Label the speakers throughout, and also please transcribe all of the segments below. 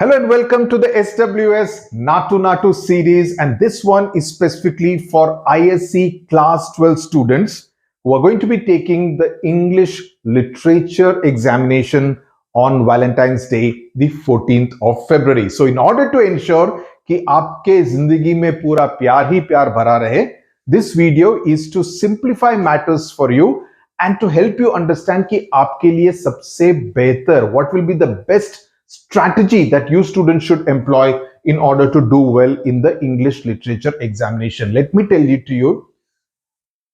Speaker 1: Hello and welcome to the SWS Natu Natu series, and this one is specifically for ISC class 12 students who are going to be taking the English literature examination on Valentine's Day, the 14th of February. So in order to ensure कि आपके जिंदगी में पूरा प्यार ही प्यार भरा रहे, this video is to simplify matters for you and to help you understand कि आपके लिए सबसे बेहतर, what will be the best strategy that you students should employ in order to do well in the English literature examination. Let me tell you,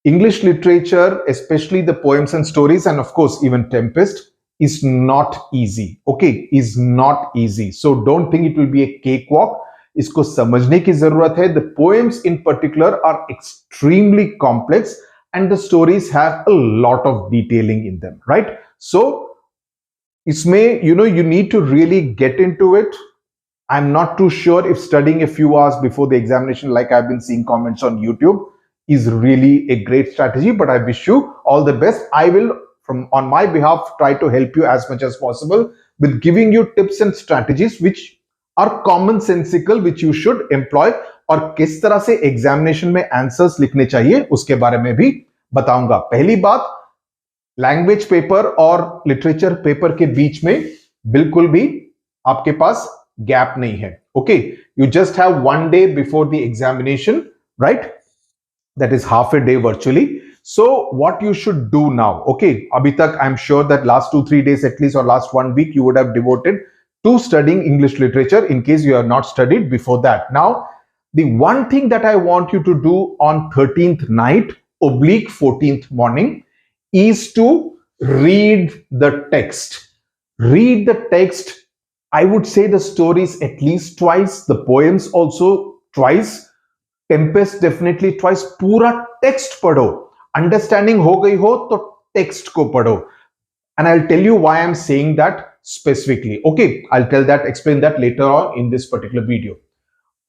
Speaker 1: English literature, especially the poems and stories, and of course even Tempest, is not easy. Okay, is not easy. So don't think it will be a cakewalk. इसको समझने की जरूरत है. The poems in particular are extremely complex and the stories have a lot of detailing in them, right? So इसमें you need to really get into it. I'm not too sure if studying a few hours before the examination, like I've been seeing comments on YouTube, is really a great strategy, but I wish you all the best. I will, on my behalf, try to help you as much as possible with giving you tips and strategies which are commonsensical, which you should employ, और किस तरह से examination में answers लिखने चाहिए उसके बारे में भी बताऊंगा. पहली बात, लैंग्वेज पेपर और लिटरेचर पेपर के बीच में बिल्कुल भी आपके पास गैप नहीं है. Okay, you just have one day before the examination, right? That is half a day virtually. So what you should do now? Okay, अभी तक I am sure that last 2-3 days at least, or last 1 week, you would have devoted to studying English literature in case you have not studied before that. Now, the one thing that I want you to do on 13th night oblique 14th morning is to read the text. Read the text. I would say the stories at least twice, the poems also twice, Tempest definitely twice. पूरा text पढ़ो. Understanding हो गई हो तो text को पढ़ो. And I'll tell you why I'm saying that specifically. Okay, I'll explain that later on in this particular video.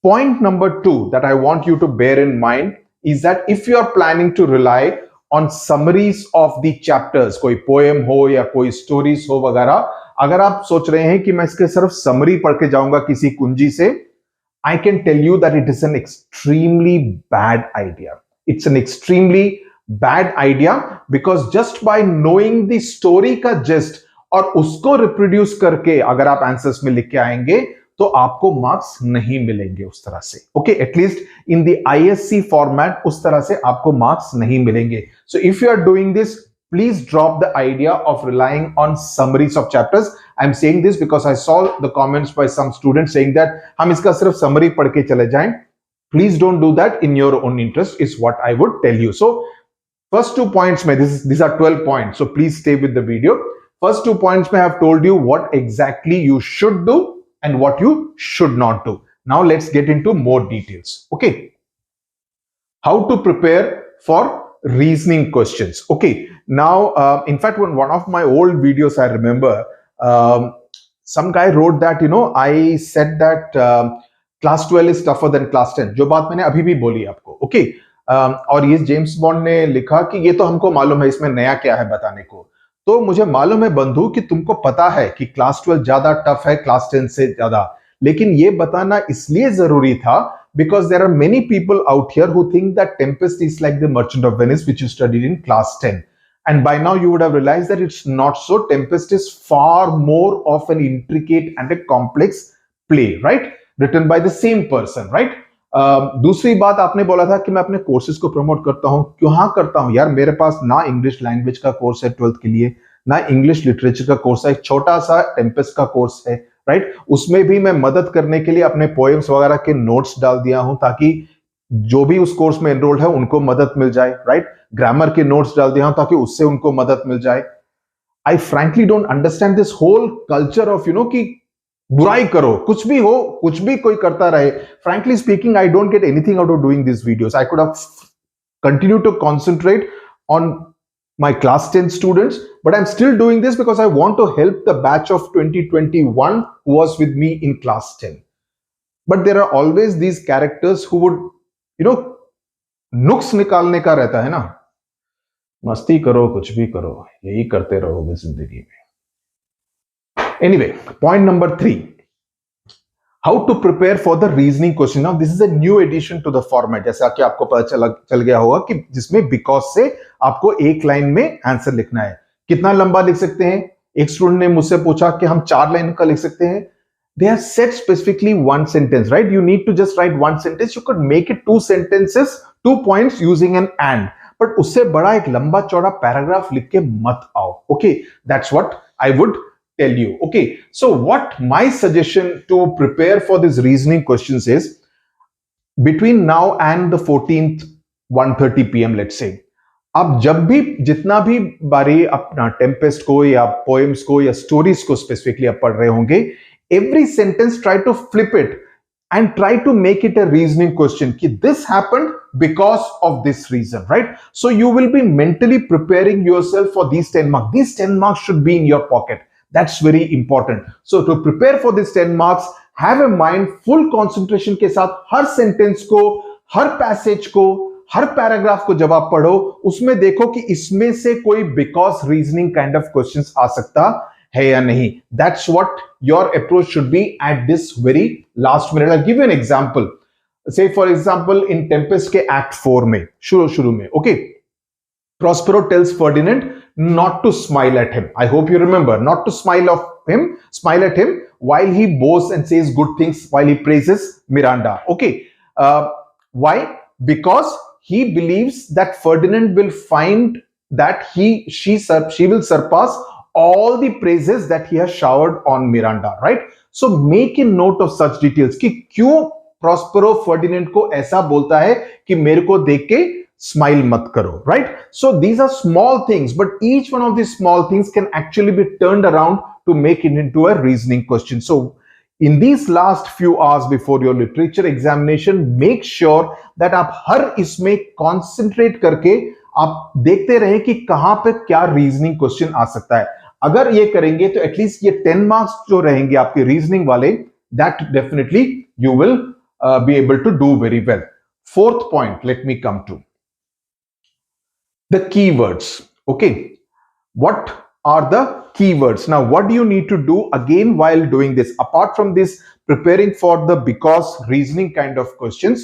Speaker 1: Point number 2 that I want you to bear in mind is that if you are planning to rely on summaries of the chapters, कोई poem हो या कोई stories हो वगैरह, अगर आप सोच रहे हैं कि मैं इसके सिर्फ summary पढ़ के जाऊंगा किसी कुंजी से, I can tell you that it is an extremely bad idea. It's an extremely bad idea because just by knowing the story का gist और उसको reproduce करके अगर आप answers में लिख के आएंगे तो आपको मार्क्स नहीं मिलेंगे उस तरह से. Okay, at least in the ISC format उस तरह से आपको मार्क्स नहीं मिलेंगे. So if you are doing this, please drop the idea of relying on summaries of chapters. I am saying this because I saw the comments by some students saying that हम इसका सिर्फ summary पढ़ के चले जाएं. Please don't do that in your own interest is what I would tell you. So first 2 points में, these are 12 points, so please stay with the video. First 2 points में I have told you what exactly you should do and what you should not do. Now let's get into more details. Okay, how to prepare for reasoning questions. Okay, now in fact, when one of my old videos, I remember some guy wrote that I said that class 12 is tougher than class 10. जो बात मैंने अभी भी बोली आपको. Okay, और ये James bond ने लिखा कि ये तो हमको मालूम है, इसमें नया क्या है बताने को. तो मुझे मालूम है बंधु कि तुमको पता है कि क्लास 12 ज्यादा टफ है क्लास 10 से ज्यादा, लेकिन ये बताना इसलिए जरूरी था because there are many people out here who think that Tempest is like the Merchant of Venice which you studied in class 10, and by now you would have realized that it's not so. Tempest is far more of an intricate and a complex play, right, written by the same person, right? दूसरी बात, आपने बोला था कि मैं अपने courses को promote करता हूं. क्यों? हाँ करता हूं यार. मेरे पास ना इंग्लिश लैंग्वेज का कोर्स है 12th के लिए, ना इंग्लिश लिटरेचर का कोर्स है. एक छोटा सा टेम्पेस्ट का कोर्स है, राइट? उसमें भी मैं मदद करने के लिए अपने पोएम्स वगैरह के नोट्स डाल दिया हूं ताकि जो भी उस कोर्स में एनरोल्ड है उनको मदद मिल जाए, राइट? ग्रामर के नोट्स डाल दिया हूं ताकि उससे उनको मदद मिल जाए. I frankly don't understand this whole culture of कि बुराई करो, कुछ भी हो, कुछ भी कोई करता रहे. Frankly speaking, I don't get anything out of doing these videos. I could have continued to concentrate on my class 10 students, but I'm still doing this because I want to help the batch of 2021 who was with me in class 10. But there are always these characters who would, नुक्स निकालने का रहता है ना. मस्ती करो, कुछ भी करो, यही करते रहोगे जिंदगी में. Anyway, point number 3. How to prepare for the reasoning question. Now this is a new addition to the format, जैसा कि आपको पता चल गया होगा कि जिसमें बिकॉज से आपको एक लाइन में आंसर लिखना है. कितना लंबा लिख सकते हैं? एक स्टूडेंट ने मुझसे पूछा कि हम 4 लाइन का लिख सकते हैं. They have said specifically one sentence, right? You need to just write one sentence. You could make it 2 sentences, 2 points using an and. But उससे बड़ा एक लंबा चौड़ा पैराग्राफ लिख के मत आओ. Okay, that's what I would tell you. Okay, so what my suggestion to prepare for these reasoning questions is, between now and the 14th 1:30 p.m. let's say, आप जब भी जितना भी बारी अपना टेम्पेस्ट को या पोएम्स को या स्टोरीज को स्पेसिफिकली आप पढ़ रहे होंगे, every sentence try to flip it and try to make it a reasoning question ki this happened because of this reason, right? So you will be mentally preparing yourself for these 10 marks. These 10 marks should be in your pocket. That's very important. So to prepare for these 10 marks, have a mind full concentration के साथ हर sentence को, हर passage को, हर paragraph को जब आप पढ़ो, उसमें देखो कि इसमें से कोई because reasoning kind of questions आ सकता है या नहीं. That's what your approach should be at this very last minute. I'll give you an example. Say for example in Tempest के Act 4 में शुरू में, okay, Prospero tells Ferdinand not to smile at him. I hope you remember, not to smile at him while he boasts and says good things, while he praises Miranda. Okay, why? Because he believes that Ferdinand will find that she will surpass all the praises that he has showered on Miranda, right? So make a note of such details कि क्यों Prospero Ferdinand को ऐसा बोलता है कि मेरे को देख के smile मत करो, right? So these are small things, but each one of these small things can actually be turned around to make it into a reasoning question. So in these last few hours before your literature examination, make sure that आप हर इसमें concentrate करके आप देखते रहे कि कहां पे क्या रीजनिंग क्वेश्चन आ सकता है. अगर ये करेंगे तो एटलीस्ट ये 10 मार्क्स जो रहेंगे आपके रीजनिंग वाले, that definitely you will be able to do very well. Fourth point, let me come to the keywords. Okay, what are the keywords? Now what do you need to do again while doing this, apart from this preparing for the because reasoning kind of questions?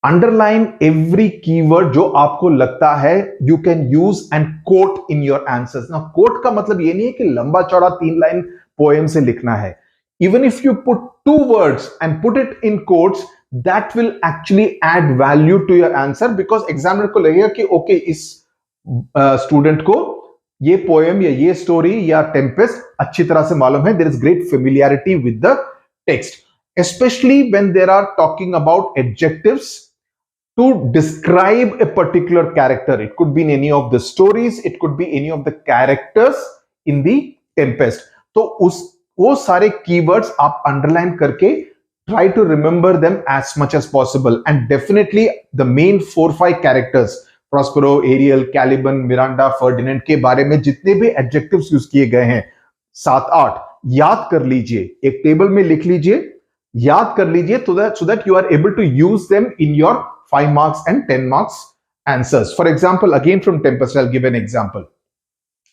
Speaker 1: Underline every keyword जो आपको लगता है you can use and quote in your answers. Now quote का मतलब ये नहीं है कि लंबा चौड़ा 3 लाइन पोएम से लिखना है. Even if you put 2 words and put it in quotes, that will actually add value to your answer, because examiner को लगेगा कि okay, इस स्टूडेंट को ये पोएम या ये स्टोरी या टेम्पेस्ट अच्छी तरह से मालूम है. There is great familiarity with the text, especially when there are talking about adjectives to describe a particular character. It could be in any of the stories, it could be any of the characters in the Tempest. तो वो सारे keywords आप underline करके try to remember them as much as possible, and definitely the main 4-5 characters, Prospero, Ariel, Caliban, Miranda, Ferdinand के बारे में जितने भी adjectives यूज किए गए हैं 7-8 याद कर लीजिए, एक टेबल में लिख लीजिए, याद कर लीजिए, so that you are able to use them in your 5 marks and 10 marks answers. For example, again from Tempest, I'll give an example.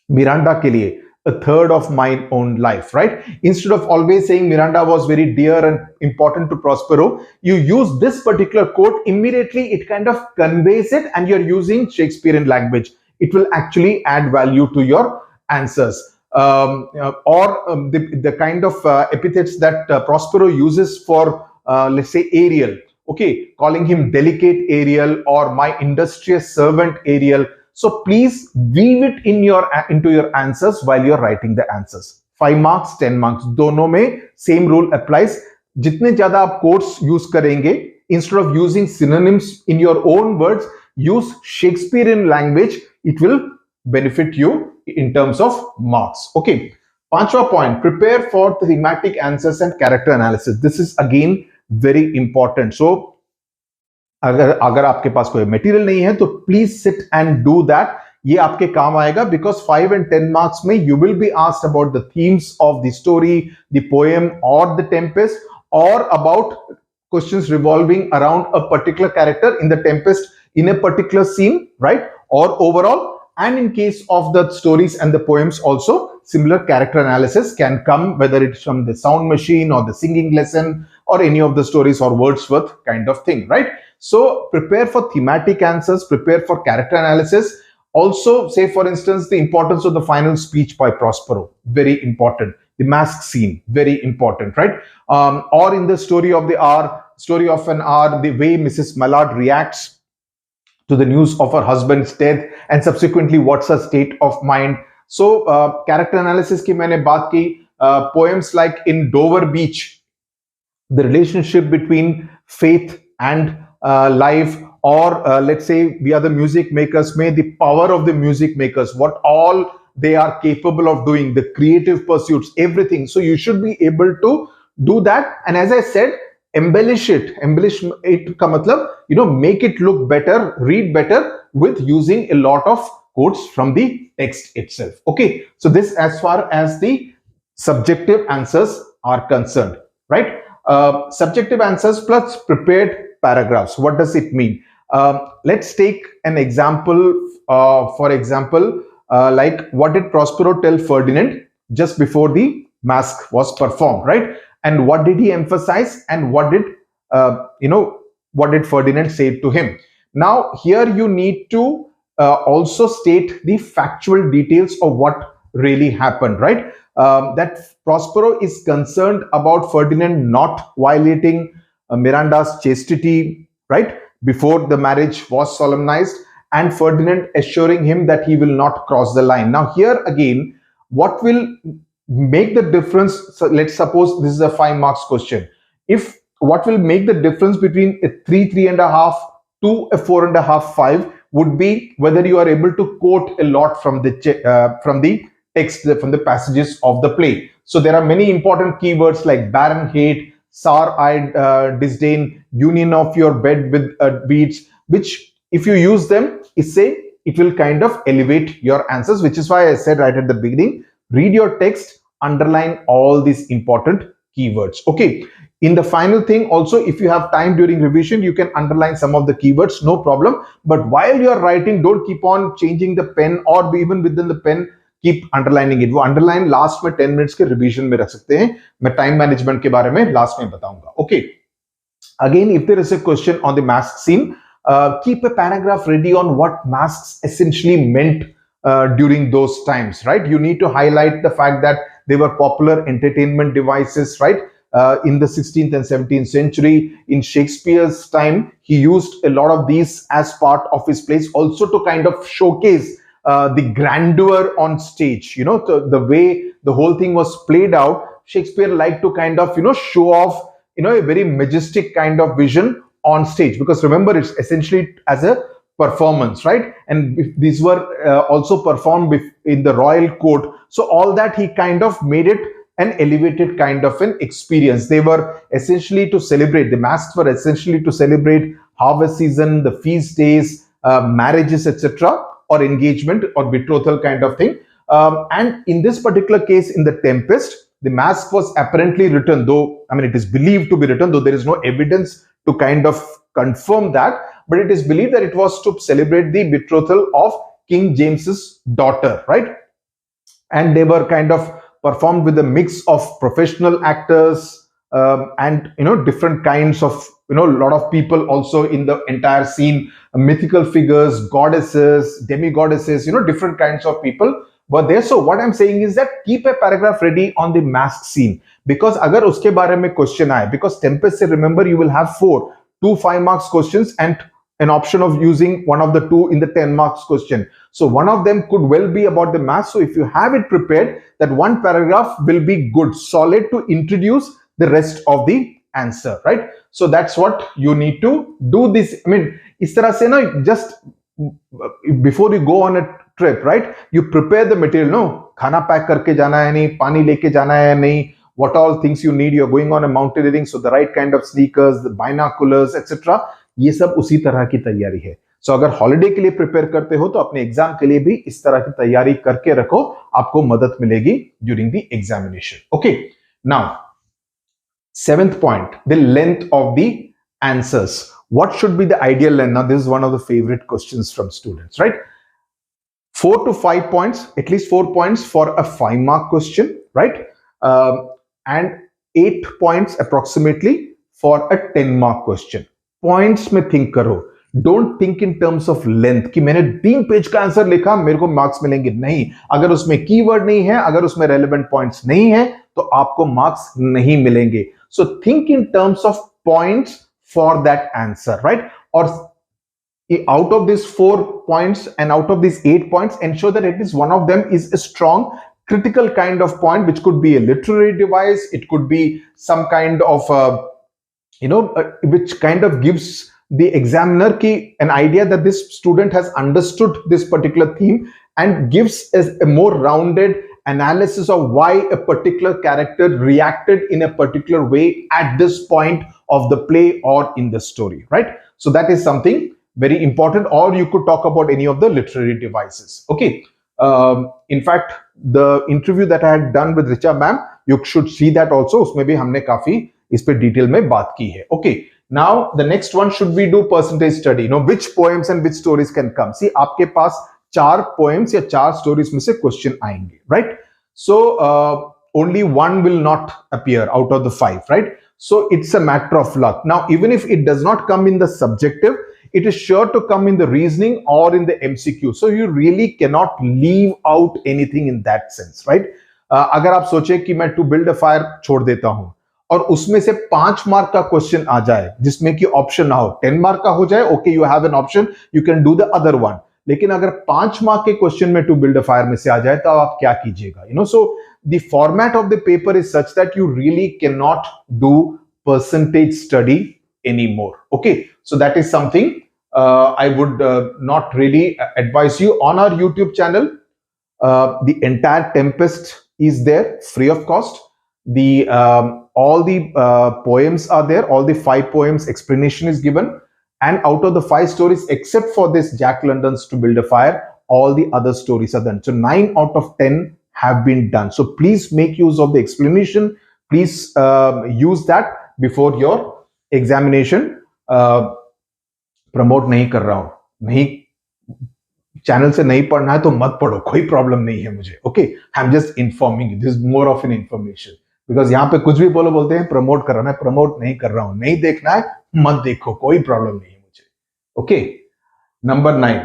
Speaker 1: Miranda के लिए, a third of my own life, right? Instead of always saying Miranda was very dear and important to Prospero, you use this particular quote. Immediately it kind of conveys it, and you're using Shakespearean language. It will actually add value to your answers. The kind of epithets that Prospero uses for, let's say, Ariel. Okay, calling him delicate Ariel or my industrious servant Ariel. So please weave it into your answers while you're writing the answers. 5 marks, 10 marks, दोनों में same rule applies. जितने ज्यादा आप quotes use करेंगे, instead of using synonyms in your own words, use Shakespearean language. It will benefit you in terms of marks. Okay. पांचवा point, prepare for thematic answers and character analysis. This is again very important. So अगर आपके पास कोई material नहीं है तो please sit and do that. ये आपके काम आएगा, बिकॉज 5 and 10 मार्क्स में you will be asked about the themes of the story, the poem और द टेम्पेस्ट, और about questions revolving around a particular character in the Tempest in a particular scene, right? Or overall, and in case of the stories and the poems also, similar character analysis can come, whether it's from the sound machine or the singing lesson or any of the stories or Wordsworth kind of thing, right? So prepare for thematic answers, prepare for character analysis. Also, say for instance, the importance of the final speech by Prospero, very important. The mask scene, very important, right? Or in the story of an hour, the way Mrs. Mallard reacts to the news of her husband's death and subsequently what's her state of mind. So character analysis की मैंने बात की, poems like in Dover Beach, the relationship between faith and life, or let's say we are the music makers, may the power of the music makers, what all they are capable of doing, the creative pursuits, everything. So you should be able to do that. And as I said, embellish it ka matlab, make it look better, read better with using a lot of quotes from the text itself. Okay, so this as far as the subjective answers are concerned, right? Subjective answers plus prepared paragraphs. What does it mean? Let's take an example. For example, like what did Prospero tell Ferdinand just before the mask was performed, right? And what did he emphasize? And what did what did Ferdinand say to him? Now here you need to also state the factual details of what really happened, right? That Prospero is concerned about Ferdinand not violating Miranda's chastity, right, before the marriage was solemnized, and Ferdinand assuring him that he will not cross the line. Now here again, what will make the difference? So let's suppose this is a 5 marks question. If what will make the difference between a 3.5 to a 4.5, 5 would be whether you are able to quote a lot from the text, from the passages of the play. So there are many important keywords like barren hate, sour-eyed disdain, union of your bed with weeds, which if you use them, it will kind of elevate your answers, which is why I said right at the beginning, read your text, underline all these important keywords. Okay. In the final thing also, if you have time during revision, you can underline some of the keywords, no problem. But while you are writing, don't keep on changing the pen, or even within the pen, keep underlining it. वो underline last में 10 minutes के revision में रख सकते हैं. मैं time management के बारे में last में बताऊंगा. Okay. Again, if there is a question on the mask scene, keep a paragraph ready on what masks essentially meant during those times, right? You need to highlight the fact that they were popular entertainment devices, right? In the 16th and 17th century, in Shakespeare's time, he used a lot of these as part of his plays, also to kind of showcase the grandeur on stage. The way the whole thing was played out, Shakespeare liked to kind of show off a very majestic kind of vision on stage, because remember, it's essentially as a performance, right? And these were also performed in the royal court, so all that he kind of made it an elevated kind of an experience. They were essentially to celebrate, the masks were essentially to celebrate harvest season, the feast days, marriages, etc., or engagement or betrothal kind of thing. And in this particular case, in the Tempest, the mask was apparently written, though, I mean, it is believed to be written, though there is no evidence to kind of confirm that, but it is believed that it was to celebrate the betrothal of King James's daughter, right? And they were kind of performed with a mix of professional actors and different kinds of a lot of people also in the entire scene, mythical figures, goddesses, demigoddesses, different kinds of people were there. So what I'm saying is that keep a paragraph ready on the mask scene, because agar uske bare mein question aaye, because Tempest se remember you will have 2 5 marks questions and an option of using one of the 2 in the 10 marks question. So one of them could well be about the math. So if you have it prepared, that one paragraph will be good, solid to introduce the rest of the answer, right? So that's what you need to do this. I mean, is tarah se na, just before you go on a trip, right? You prepare the material, no? Khana pack karke jana hai nahi, pani leke jana hai nahi, what all things you need. You're going on a mountaineering, so the right kind of sneakers, the binoculars, etc. ये सब उसी तरह की तैयारी है. सो अगर holiday के लिए प्रिपेयर करते हो तो अपने एग्जाम के लिए भी इस तरह की तैयारी करके रखो, आपको मदद मिलेगी during the examination. Okay, now 7th point, the length of the answers. What should be the ideal length? Now this is one of the favorite questions from students, right? 4 to 5 points, at least 4 points for a 5-mark question, right? And 8 points approximately for a 10-mark question. Points में think करो, don't think in terms of length कि मैंने 3 page का answer लिखा मेरे को marks मिलेंगे। नहीं, अगर उसमें कीवर्ड नहीं है, अगर उसमें रेलेवेंट पॉइंट्स नहीं है, तो आपको मार्क्स नहीं मिलेंगे। So think in terms of points for that answer, right? और out of these 4 points and out of these 8 points, ensure that at least one of them is a strong critical kind of point, which could be a literary device, it could be some kind of which kind of gives the examiner an idea that this student has understood this particular theme and gives a more rounded analysis of why a particular character reacted in a particular way at this point of the play or in the story, right? So that is something very important. Or you could talk about any of the literary devices. Okay. In fact, the interview that I had done with Richa ma'am, you should see that also. उसमें भी हमने काफी इस पे detail में बात की है. Okay. Now the next one, should we do percentage study? Which poems and which stories can come? See, आपके पास 4 poems या 4 stories में से question आएंगे, right? So only one will not appear out of the 5, right? So it's a matter of luck. Now, even if it does not come in the subjective, it is sure to come in the reasoning or in the MCQ. So you really cannot leave out anything in that sense, right? अगर आप सोचे कि मैं to build a fire छोड़ देता हूं और उसमें से 5 मार्क का क्वेश्चन आ जाए जिसमें कि ऑप्शन ना हो, 10 मार्क का हो जाए, okay, you have an option, you can do the other one. लेकिन अगर 5 मार्क के क्वेश्चन में टू बिल्ड अ फायर में से आ जाए तो आप क्या कीजिएगा? So the format of the paper is such that you really can not do percentage study anymore. Okay, so that is something I would not really advise you. On our YouTube channel, the entire Tempest is there free of cost. The all the poems are there, all the 5 poems explanation is given, and out of the 5 stories except for this Jack London's To Build a Fire, all the other stories are done. So 9 out of 10 have been done. So please make use of the explanation. Please use that before your examination. Promote नहीं कर रहा हूं, नहीं, channel से नहीं पढ़ना है तो मत पढ़ो, कोई प्रॉब्लम नहीं है मुझे। Okay, I am just informing you, this is more of an information, because यहाँ पे कुछ भी बोलते हैं प्रमोट कर रहा है, मैं प्रमोट नहीं कर रहा हूं, नहीं देखना है मत देखो, कोई प्रॉब्लम नहीं है मुझे। Okay, number 9,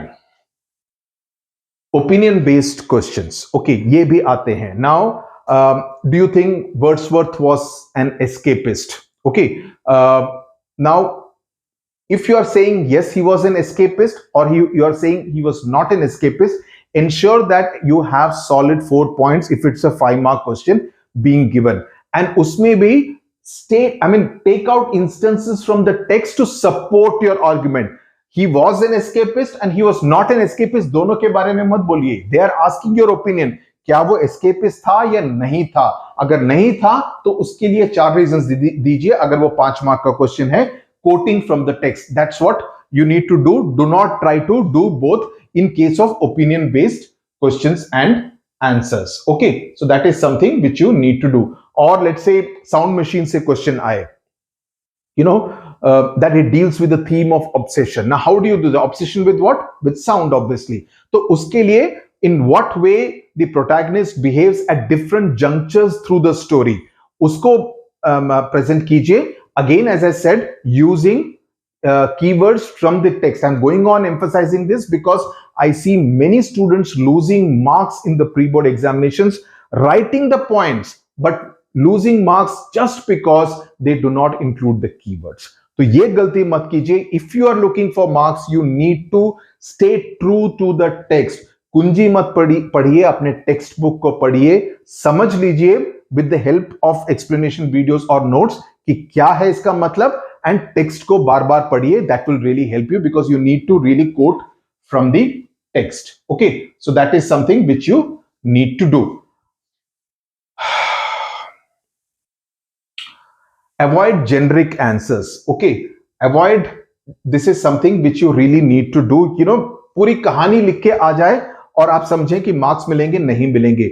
Speaker 1: opinion based questions. Okay, ये भी आते हैं। Now do you think Wordsworth was an escapist? Okay, now if you are saying yes, he was an escapist, or you are saying he was not an escapist, ensure that you have solid 4 points if it's a 5-mark question being given, and usme bhi take out instances from the text to support your argument. He was an escapist and he was not an escapist, दोनों के बारे में मत बोलिए। They are asking your opinion, क्या वो escapist था या नहीं था? अगर नहीं था तो उसके लिए 4 रीजंस दीजिए। अगर वो 5 मार्क का क्वेश्चन है, quoting from the text, that's what you need to do. Do not try to do both in case of opinion based questions and answers. Okay, so that is something which you need to do. और let's say sound machine से question आए, that it deals with the theme of obsession. Now, how do you do the obsession with what? With sound, obviously. तो उसके लिए in what way the protagonist behaves at different junctures through the story, usko present kijiye. Again, as I said, using keywords from the text. I'm going on emphasizing this because I see many students losing marks in the pre-board examinations, writing the points, but losing marks just because they do not include the keywords. तो ये गलती मत कीजिए। If you are looking for marks, you need to stay true to the text. कुंजी मत पढ़िए, अपने text book को पढ़िए, समझ लीजिए with the help of explanation videos और नोट्स कि क्या है इसका मतलब, एंड टेक्स्ट को बार बार पढ़िए। That will really help you because you need to really quote from the text. Okay, so that is something which you need to do. Avoid generic answers. Okay, avoid, this is something which you really need to do. पूरी कहानी लिख के आ जाए और आप समझें कि marks मिलेंगे, नहीं मिलेंगे।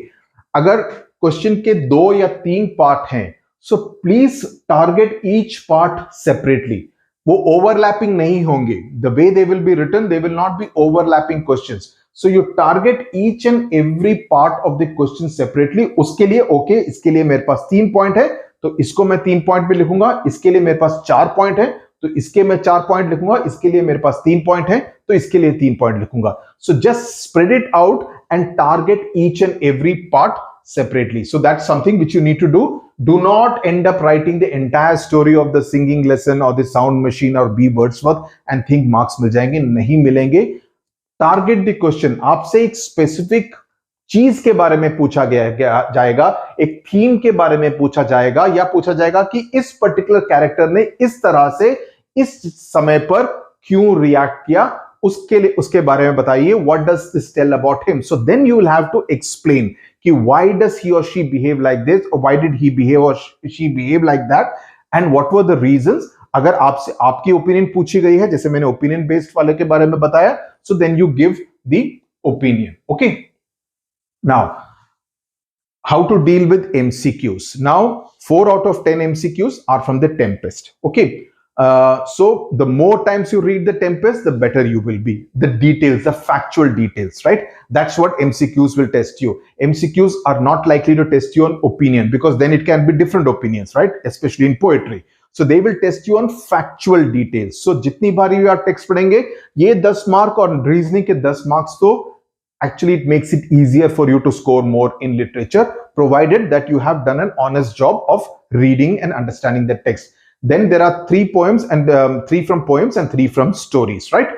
Speaker 1: अगर क्वेश्चन के 2 या 3 पार्ट हैं, so please target each part separately. वो ओवरलैपिंग नहीं होंगे। The way they will be written, they will not be overlapping questions. So you target each and every part of the question separately. उसके लिए okay, इसके लिए मेरे पास 3 point है तो इसको मैं 3 पॉइंट पे लिखूंगा, इसके लिए मेरे पास 4 पॉइंट है तो इसके मैं 4 पॉइंट लिखूंगा, इसके लिए मेरे पास 3 पॉइंट है तो इसके लिए 3 पॉइंट लिखूंगा. So just spread it out and target each and every part separately. So that's something which you need to do. Do not end up writing the entire story of the singing lesson or the sound machine or B Wordsworth and think marks मिल जाएंगे. नहीं मिलेंगे. Target the question. आपसे एक specific चीज के बारे में पूछा जाएगा, एक थीम के बारे में पूछा जाएगा, या पूछा जाएगा कि इस पर्टिकुलर कैरेक्टर ने इस तरह से इस समय पर क्यों रिएक्ट किया, उसके लिए उसके बारे में बताइए. What does this tell about him? So then you will have to explain कि व्हाई डज ही और शी बिहेव लाइक दिस, और व्हाई डिड ही बिहेव और she behave like that, and what were the reasons. अगर आपसे आपकी opinion पूछी गई है, जैसे मैंने ओपिनियन बेस्ड वाले के बारे में बताया, so then you give the opinion. Okay, now how to deal with MCQs. Now 4 out of 10 MCQs are from the Tempest. Okay, so the more times you read the Tempest, the better you will be. The details, the factual details, right? That's what MCQs will test you. MCQs are not likely to test you on opinion, because then it can be different opinions, right? Especially in poetry. So they will test you on factual details. So जितनी बारी आप text पढ़ेंगे, ये 10 mark और reasoning के 10 marks, तो actually it makes it easier for you to score more in literature, provided that you have done an honest job of reading and understanding the text. Then there are 3 poems and 3 from poems and 3 from stories, right?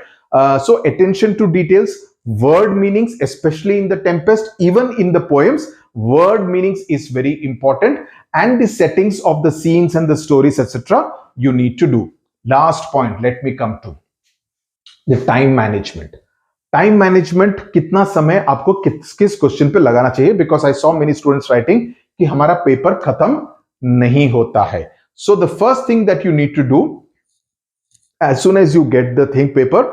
Speaker 1: So attention to details, word meanings, especially in the Tempest, even in the poems, word meanings is very important, and the settings of the scenes and the stories, etc., you need to do. Last point, let me come to the time management. Time management, कितना समय आपको किस किस question पे लगाना चाहिए, because I saw many students writing कि हमारा पेपर खत्म नहीं होता है. So the first thing that you need to do, as soon as you get the thing paper,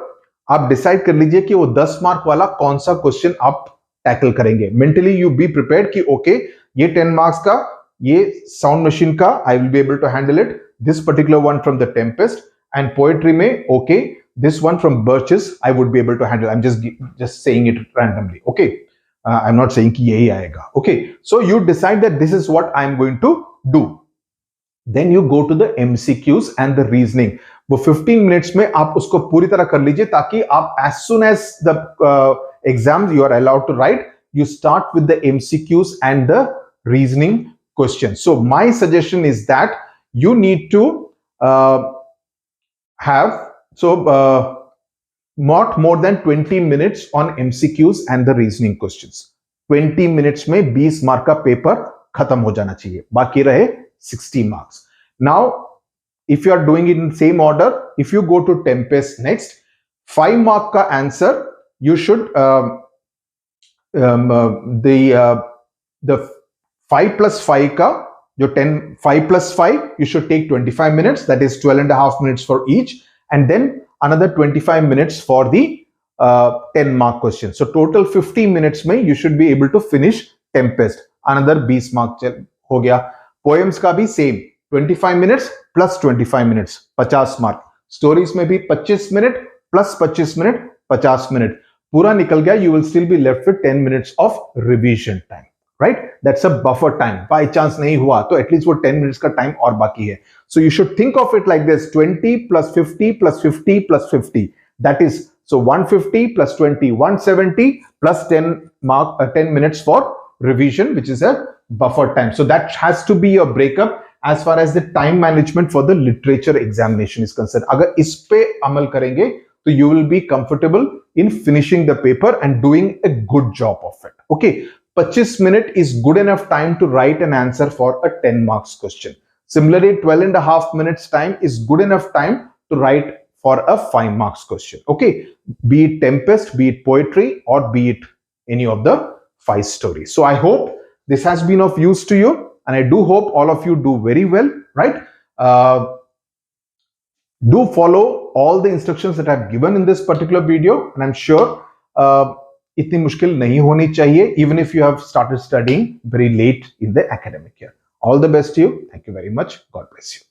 Speaker 1: आप डिसाइड कर लीजिए कि वो 10 मार्क वाला कौन सा क्वेश्चन आप टैकल करेंगे. मेंटली यू बी प्रिपेयर्ड कि ओके, ये 10 मार्क्स का, ये साउंड मशीन का, I will be able to handle it. This particular one from the Tempest, and poetry में okay, this one from Birches I would be able to handle. I'm just saying it randomly. Okay, I'm not saying कि यही आएगा. Okay, so you decide that this is what I'm going to do. Then you go to the MCQs and the reasoning. वो 15 minutes में आप उसको पूरी तरह कर लीजिए, ताकि आप as soon as the exams you are allowed to write, you start with the MCQs and the reasoning questions. So my suggestion is that you need to have not more than 20 minutes on MCQs and the reasoning questions. 20 minutes में 20 mark का paper खत्म हो जाना चाहिए, बाकी रहे 60 marks. Now, if you are doing it in same order, if you go to Tempest next, 5 mark का answer, you should the 5 plus 5 का जो 5 plus 5, you should take 25 minutes, that is 12 and a half minutes for each, and then another 25 minutes for the 10 mark question. So total 50 minutes में you should be able to finish Tempest. Another 20 mark हो गया. Poems का भी same, 25 minutes plus 25 minutes, 50 mark. Stories में भी 25 minute plus 25 minute, 50 minute. पूरा निकल गया, you will still be left with 10 minutes of revision time. Right? That's a buffer time. By chance नहीं हुआ तो at least वो 10 minutes का time और बाकी है. So you should think of it like this: 20 plus 50 plus 50 plus 50. That is, so 150 plus 20, 170 plus 10 minutes for revision, which is a buffer time. So that has to be your breakup as far as the time management for the literature examination is concerned. अगर इस पे अमल करेंगे तो you will be comfortable in finishing the paper and doing a good job of it. Okay. 25 minutes is good enough time to write an answer for a 10 marks question. Similarly, 12 and a half minutes time is good enough time to write for a 5 marks question. Okay, be it Tempest, be it poetry, or be it any of the 5 stories. So I hope this has been of use to you, and I do hope all of you do very well, right? Do follow all the instructions that I've given in this particular video, and I'm sure इतनी मुश्किल नहीं होनी चाहिए, even if you have started studying very late in the academic year. All the best to you. Thank you very much. God bless you.